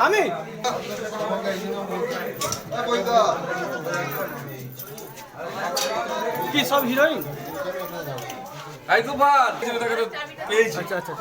আমি কি সব হিরোইন? আচ্ছা আচ্ছা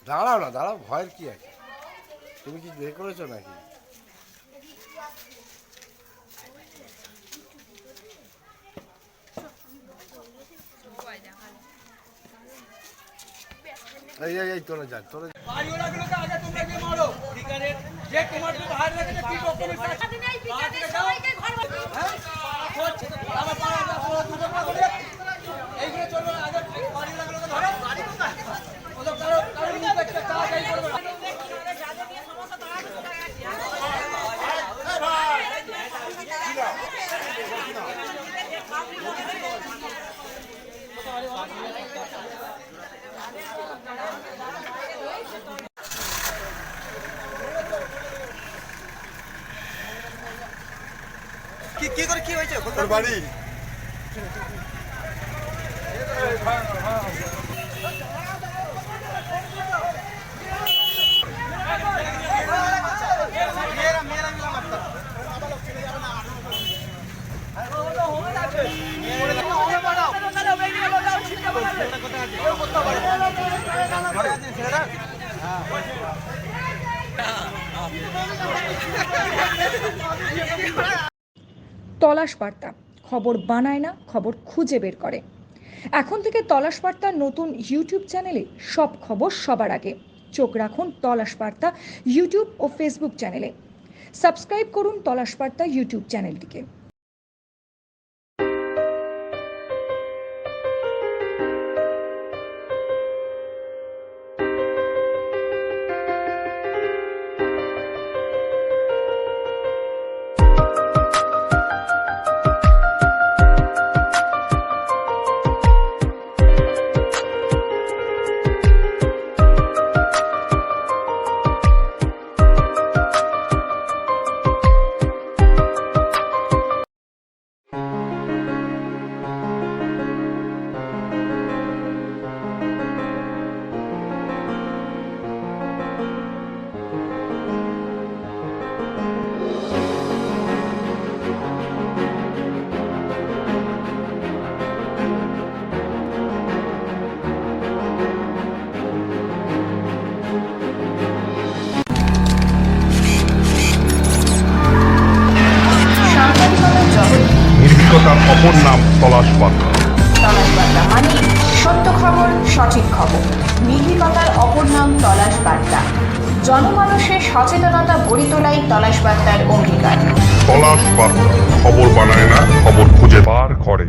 দাঁড়াও না, দাঁড়াও, ভয়ের কি আছে? তুমি কি বিয়ে করেছো নাকি? এই এই এই তোরা যা, তোরা বাড়িওয়ালাগুলোকে আগে তোমরা গিয়ে মারো, ঠিক আছে? যে তোমার যদি ভাই লাগে কি ডকুমেন্টস আছে? সবাইকে ঘর হ্যাঁ হচ্ছে তো আমার পাড়া আপনারা দুটো করে এইগুলো চলবে আগে বাড়িওয়ালাগুলোকে ধরো। বাড়ি কোথায়? ওদের কারো নিতে একটা তাড়াতাড়ি করবে না। কি করে কি হয়েছে? তোর বাড়ি তলাশ বার্তা খবর বানায় না, খবর খুঁজে বের করে। এখন থেকে তলাশ বার্তার নতুন ইউটিউব চ্যানেলে সব খবর সবার আগে। চোখ রাখুন তলাশ বার্তা ইউটিউব ও ফেসবুক চ্যানেলে। সাবস্ক্রাইব করুন তলাশ বার্তা ইউটিউব চ্যানেলটিকে। তার অপর নাম তলাশ বার্তা। তলাশ বার্তা মানে সত্য খবর, সঠিক খবর। নির্ভীকতার অপর নাম তলাশ বার্তা। জনমানুষের সচেতনতা গড়ে তোলাই তলাশ বার্তার অঙ্গীকার। তলাশ বার্তা খবর বানায় না, খবর খুঁজে বার করে।